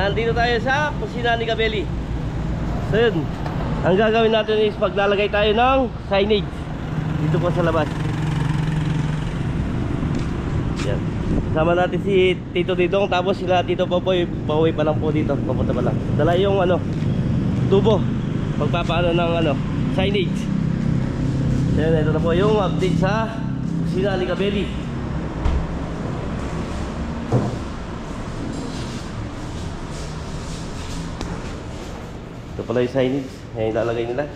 nandito tayo sa kusina ni Kabeli. So yun, ang gagawin natin is paglalagay tayo ng signage dito po sa labas. Yan. Kasama natin si Tito Didong, tapos sila Tito Popoy, pauwi pa lang po dito, papunta pa lang. Dala yung tubo, pagpapaano ng signage. So yun, ito na po yung update sa kusina ni Kabeli. Ito pala yung signage. Ayan, ilalagay nila.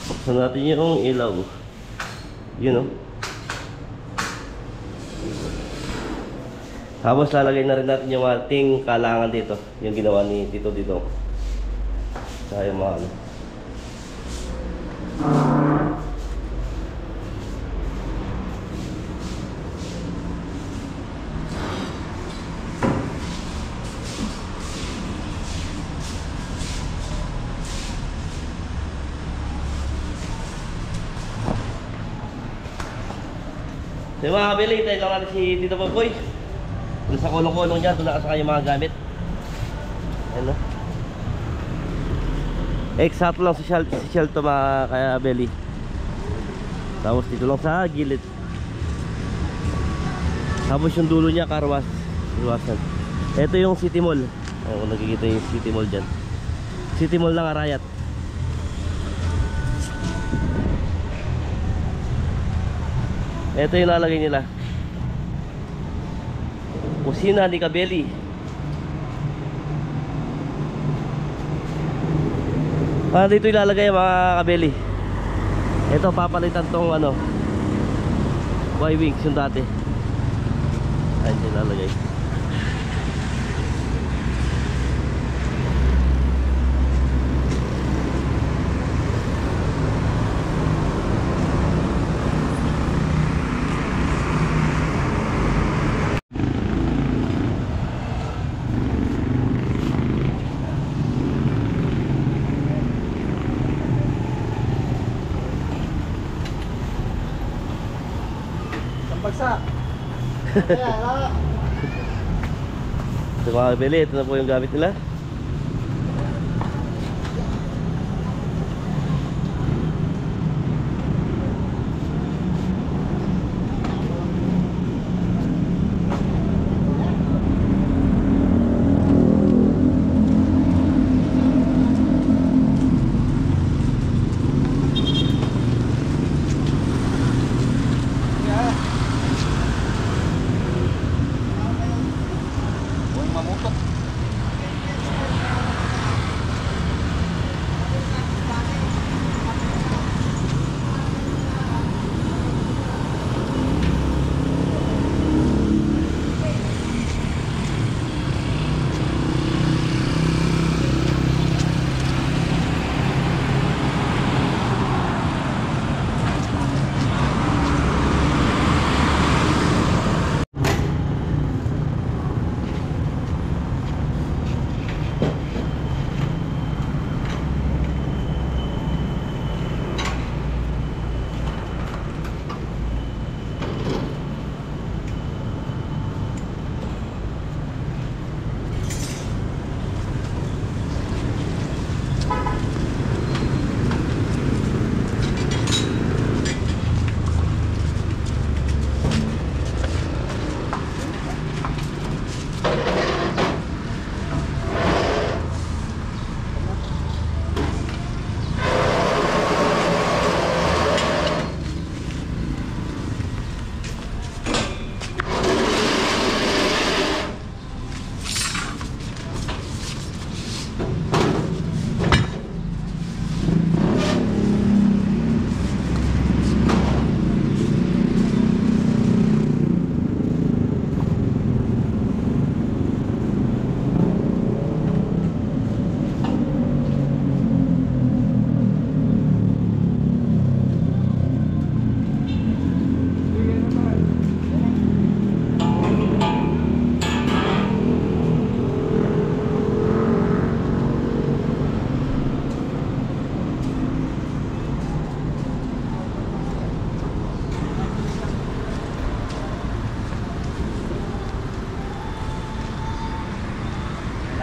Buksan natin yung ilaw. Yun o. Tapos lalagay na rin natin yung ating kalangan dito. Yung ginawa ni Tito dito. Sa yung mga so mga Kabeli, tayo lang natin si Tito Popoy. Doon sa kulong-kulong dyan, doon nakasaka yung mga gamit. Ayan o. Exact lang si Shell to mga Kabeli. Tapos dito lang sa gilid. Tapos yung dulo niya karwas. Iwasan. Ito yung City Mall. Ayan, kung nakikita yung City Mall dyan. City Mall ng Arayat. Ito yung lalagay nila. Kusina ni Kabeli. Dito ilalagay mga Kabeli. Ito papalitan tong Y-wings yung dati. Ayan yung ilalagay. Bagsak. Kaya, Ito mga Kabeli, ito na po yung gamit nila.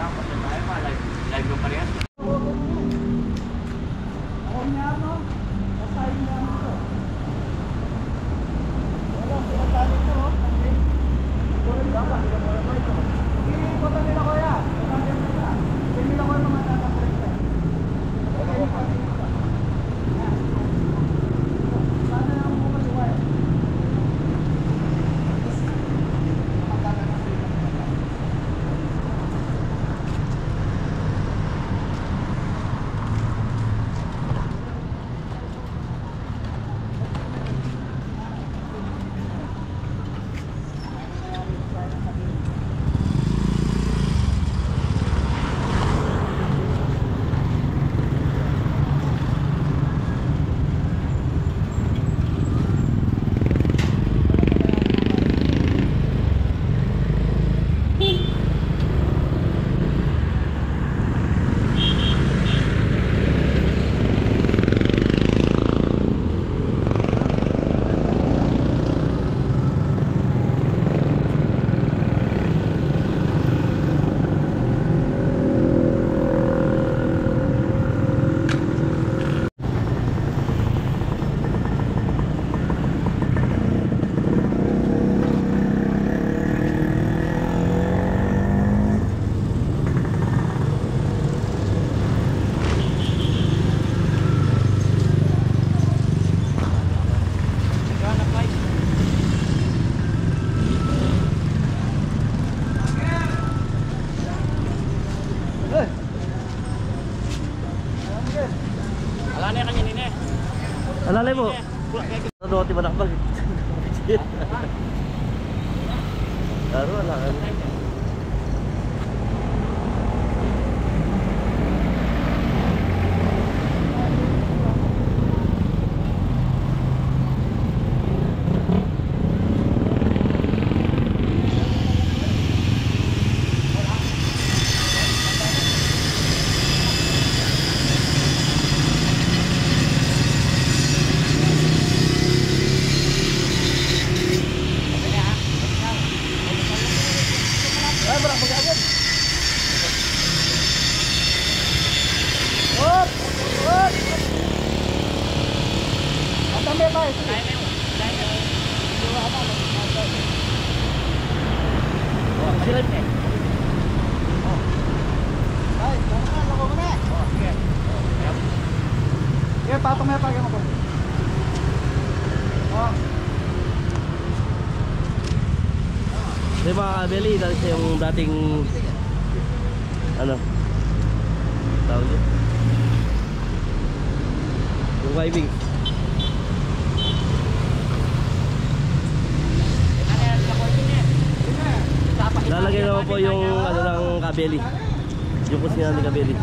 Live mo pa rin. Ako niya, no? Kasayin niya mo ito. Wala, sinasali ito, oh. Kulit ba? Hindi ko na nila, kuya. Hindi nila ko yung mga tatapos na. Sana lang mo maliwaya. Wala na yung kanya nina. Alalay mo. Ano ti manakbag? Karo wala kan. Ay, barang mag-agad. Hop! Hop! At tamay tayo. Sila Ay, lako mo na. Sige, patong may pagyan ko. Oh. Di mga kabeli, dahil siya yung dating ano tawag yun? Yung wiping. Lalagay naman po yung ano ng kabeli, yung kusina ni kabeli.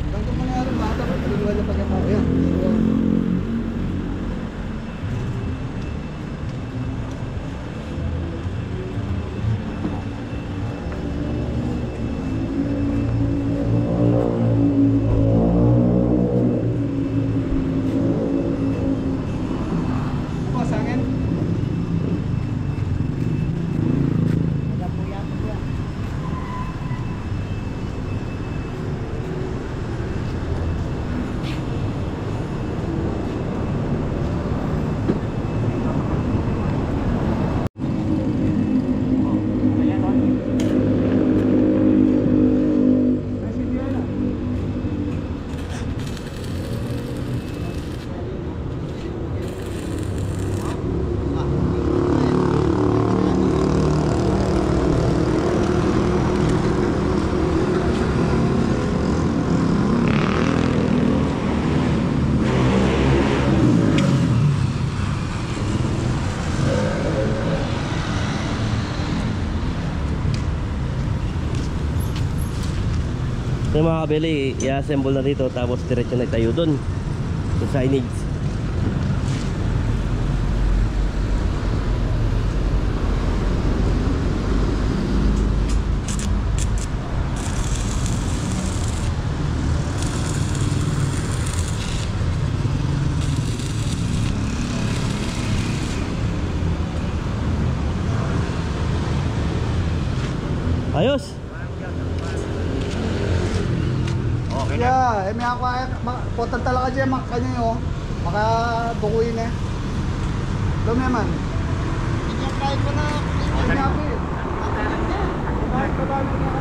Ganito mangyari ba? Dapat paliwala na pagyan mo. Ayan. Ako, sa akin. So mga kabeli, i-assemble na dito tapos diretso na tayo dun sa signage. Ayos. Okay na. Yeah, may ako ay potan talaga dyan mak kanyo yo. Maka dukuin eh. Lumeman. Inya try ko na. Inya pi. Kahit pa ba mo na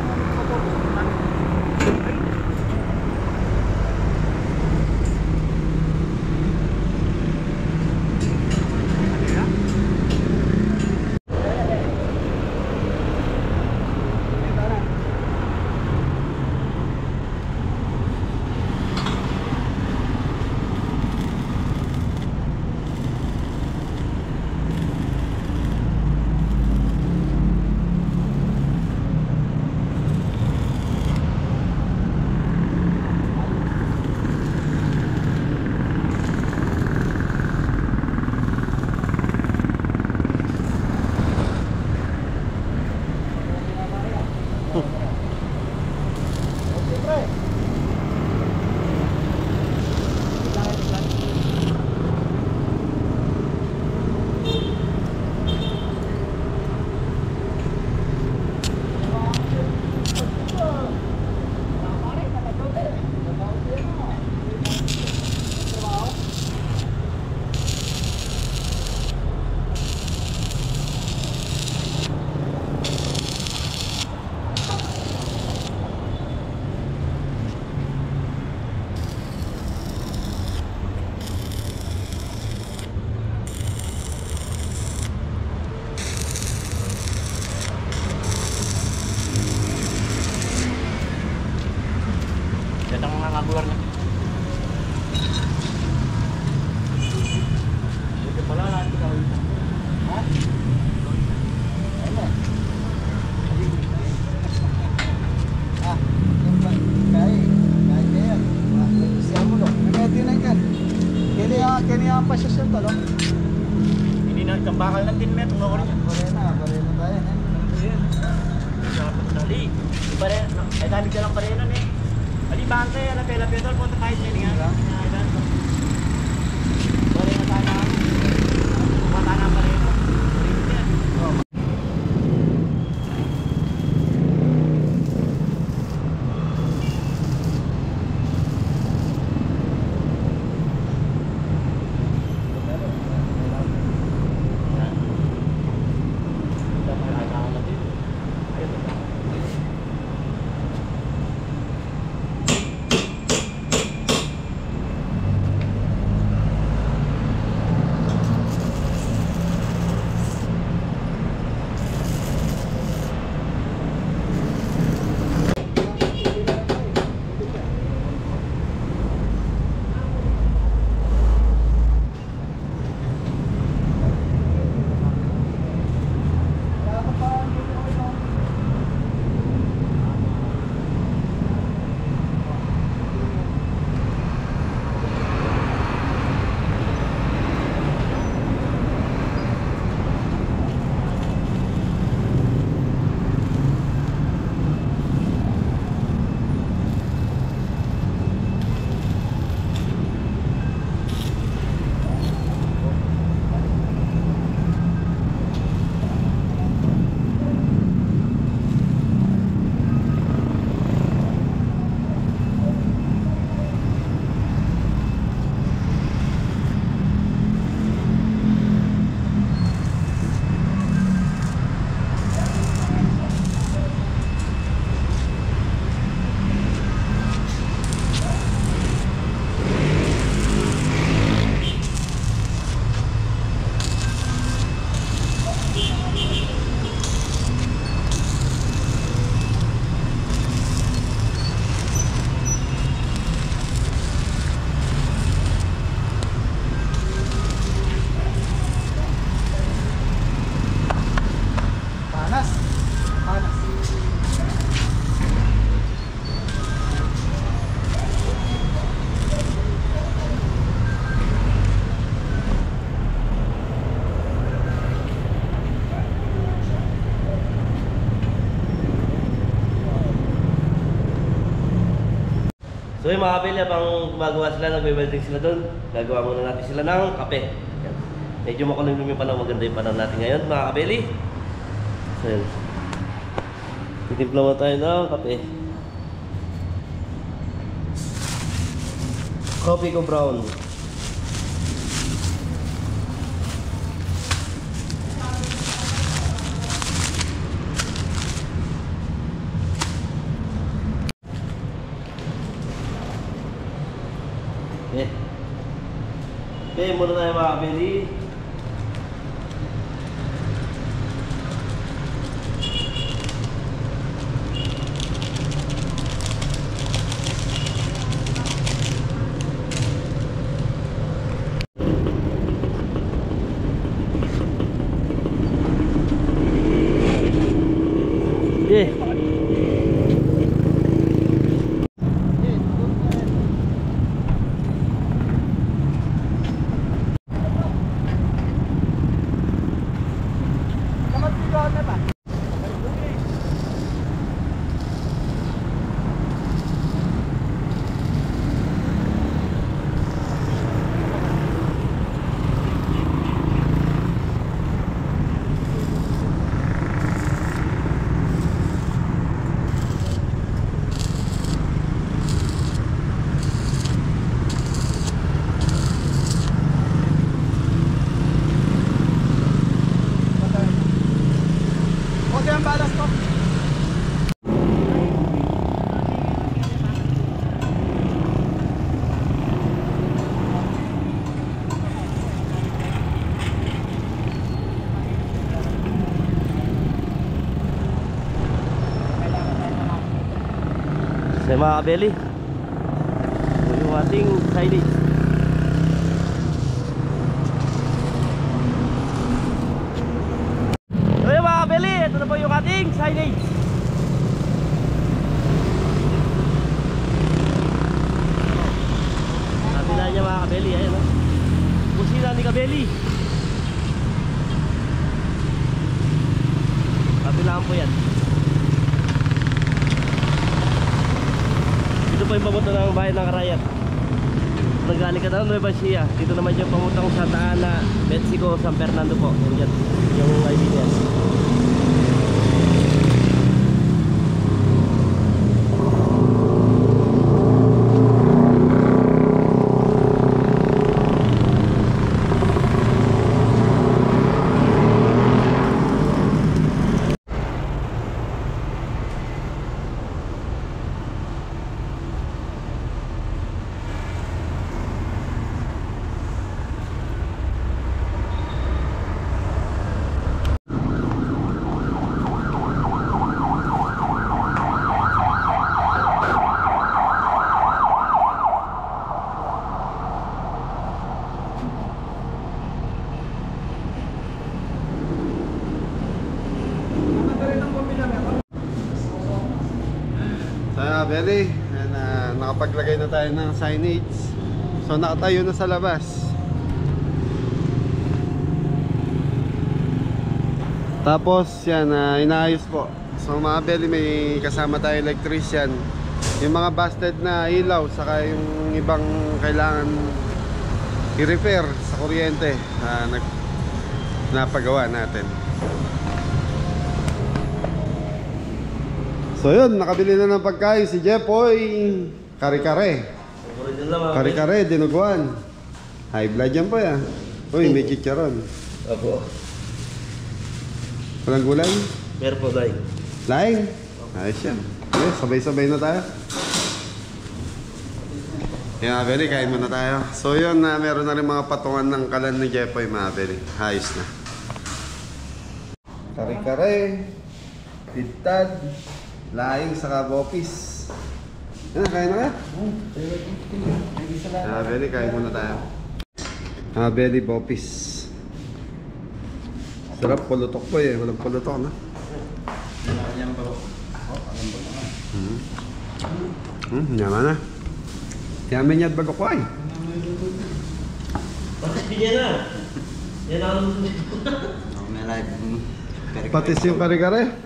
Yan ang mga ngabular niya. Ito pala natin gawin. Ha? Ano? Ah, kaya yan. Siya mo lo. Medyo na yan. Kaya pa siya siya talo. Hindi na kambakal ng din met. Pare na tayo. Ayan. Dapat dali. Pare, ay dami ka lang pare nun eh. Ali bangke, ala pela pedal punta tayo niya nga. Pare na tayo na. Mata na pare no. So yung mga kapil, habang gumagawa sila, nagbe-welding sila doon, gagawa muna natin sila ng kape. Yan. Medyo makulimlim yung panahon, maganda yung panahon natin ngayon mga kapili. So yun. Titimpla mo tayo ng kape. Coffee ko brown. Okay, muna tayo mga kabeli. Okay. So mga kabeli, ito yung ating signage. So yung mga kabeli, ito na po yung ating signage. Kabila niya mga kabeli, ayun o. Kusina ni kabeli. Kabilaan po yan. Ito po yung pamunta ng bayan ng Karayat. Nanggaling ka na Nueva Ecija. Dito naman yung pamutang Santa Ana, Mexico, San Fernando po. Yan yung ID niya. Beli, nakapaglagay na tayo ng signage. So nakatayo na sa labas. Tapos yan, inaayos po. So mga Beli, may kasama tayo electrician. Yung mga busted na ilaw, saka yung ibang kailangan i-repair sa kuryente, napagawa natin. So yun, nakabili na ng pagkain si Jepoy. Kare-kare. Kare-kare, dinuguan. High blood yan po yan. Uy, may chicharon. Opo. Walang gulay? Meron po tayo. Laing? Ayos yan. Okay, sabay-sabay na tayo. Yeah, very, kain muna tayo. So yun, meron na rin mga patungan ng kalan ni Jepoy, mga very. Ayos na. Kare-kare. Titad. Laing sa bopis. Yan, kain na ka? Beli, kain muna tayo. Beli, bopis. Sarap, pulutok po eh. Walang pulutok na. Yaman na. Yaman niya at bago ko ay. Pati niya na. Yan ang Patis yung kare-kare.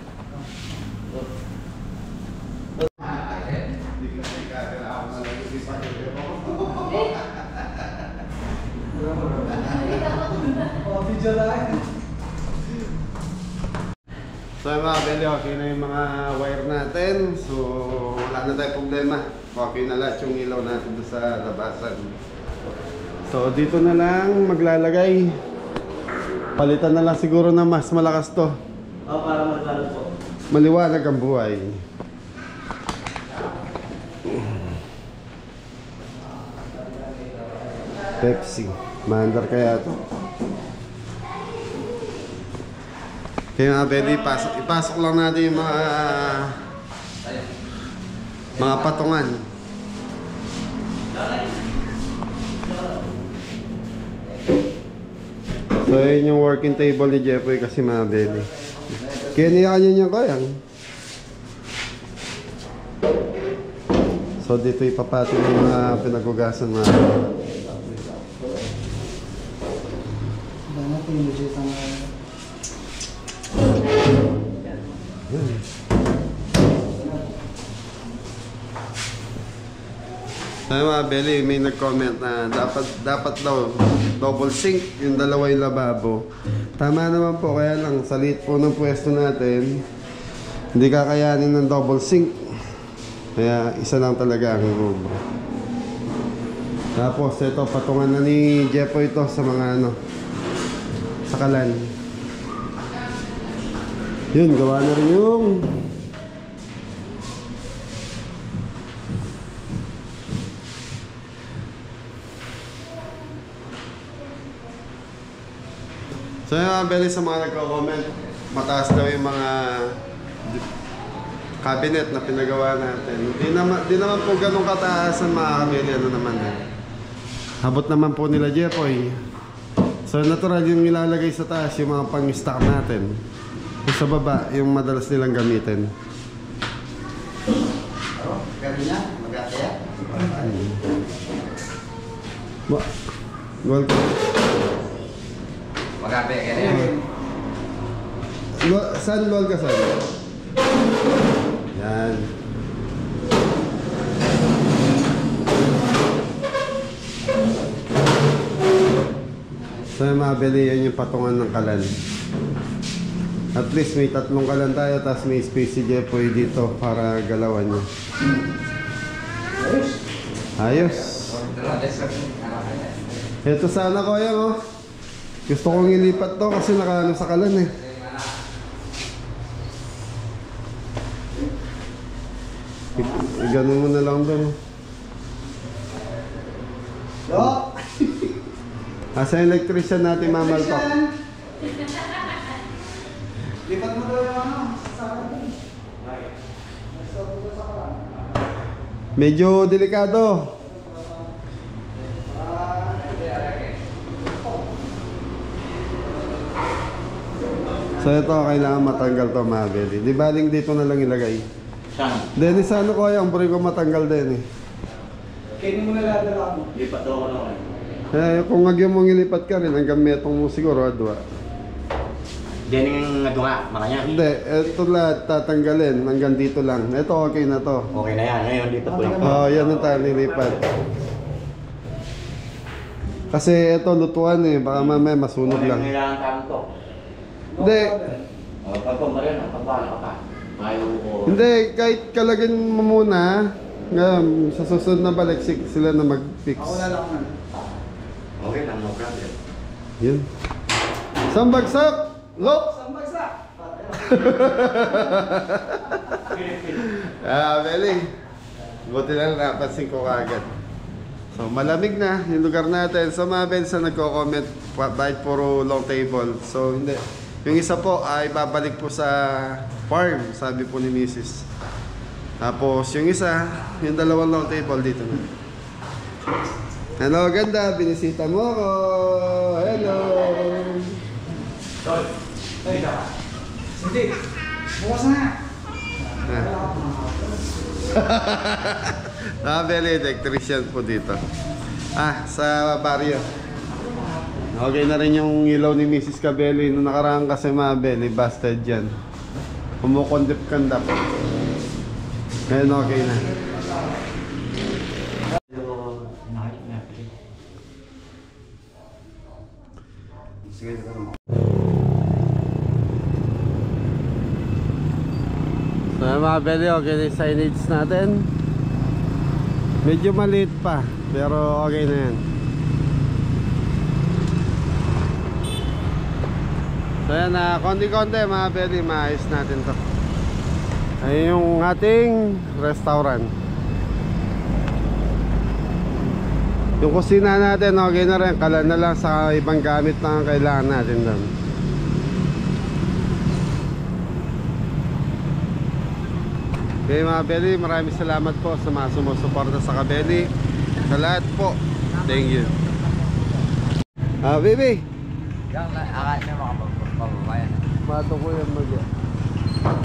So mga Beli, okay na yung mga wire natin. So wala na tayong problema. Okay na lahat yung ilaw natin doon sa labasan. So dito na lang maglalagay. Palitan na lang siguro na mas malakas to. Para maglalo po. Maliwanag ang buhay. Pepsi. Maandar kaya to. Kaya mga Beli, ipasok lang natin yung mga patungan. So yun yung working table ni Jeffoy kasi mga Beli. Kaya niya niya kayang. So dito ipapati yung mga pinagugasan mga Natin yung legit ang... Ay mga Beli, may nag-comment na dapat daw double sink yung dalawa yung lababo. Tama naman po, kaya lang sa liit po ng pwesto natin, hindi kakayanin ng double sink. Kaya isa lang talaga ang room. Tapos ito, patungan na ni Jeffoy ito sa mga sa kalan. Yun, gawa na rin yung so yung mga Beli, sa mga nagko-comment, mataas daw yung mga cabinet na pinagawa natin. Di naman po ganun kataas ang mga Beli, ano naman eh. Habot naman po nila Jeffoy. So natural yung ilalagay sa taas yung mga pang-stock natin. Yung sa baba, yung madalas nilang gamitin. Gano'n na? Mag-ataya? Goal ko. Magabi ka rin. Saan lol ka saan? Yan. So yung mga Beli, yan yung patungan ng kalan. At least may 3 kalan tayo, tapos may space si Jeffoy dito para galawan niya. Ayos. Ito sana ko yan oh. Gusto kong ilipat to kasi nakaano sa kalan eh. Ganun mo na lang doon. Dok! Asa yung electrician natin mamalpak? Lipat mo daw yung sa akin. Medyo delikado. So ito, kailangan matanggal to mga Beli. Di baling dito na lang ilagay. Saan? Dennis, ano ko yung puri ko matanggal din eh. Kaya mo naladala mo. Lipat daw ako naman. Kung nagyan mong ilipat ka rin, hanggang metong mo siguro, adwa. Diyan yung nga, makanya. Hindi, ito lahat tatanggalin, hanggang dito lang. Ito okay na to. Okay na yan, ngayon lipat ko lang. Yan ang tayo nilipat. Kasi ito lutuan eh, baka mamaya masunog lang. Kailangan kami to. Hindi, Pagpong pa rin, pagpapala ka pa. Ayaw ko. hindi, kahit kalagin mo muna, ngayon, sa susunod na balik sila na mag-fix. Ako na lang man. Okay lang, no problem. Yun. Isang bagsak! Look! Sambagsak! Beli. Buti lang napansin ko kagad. So, malamig na yung lugar natin. So, mga Bel, sa nagko-comment, bakit puro long table? So, hindi. Yung isa po ay babalik po sa farm, sabi po ni Mrs. Tapos, yung isa, yung dalawang long table dito na. Hello, ganda. Binisita mo ako. Hello. Hindi. Bukas na. Beli, electrician po dito. Sa barrio. Okay na rin yung ilaw ni Mrs. Cabelli. Nung nakaraan kasi mga Beli, busted yan. Kumukondip-kandap. Ngayon okay na. mga belly, okay na yung signage natin. Medyo maliit pa, pero okay na yan. So yan, konti-konti mga belly, maayos natin to. Ayun yung ating restaurant. Yung kusina natin, okay na rin. Kala na lang sa ibang gamit na ang kailangan natin doon. Okay mga belly, maraming salamat po sa mga sumusuporta sa Kabeli. Sa lahat po, thank you. Baby, Yung akala na mga mababayan. mato ko yan mag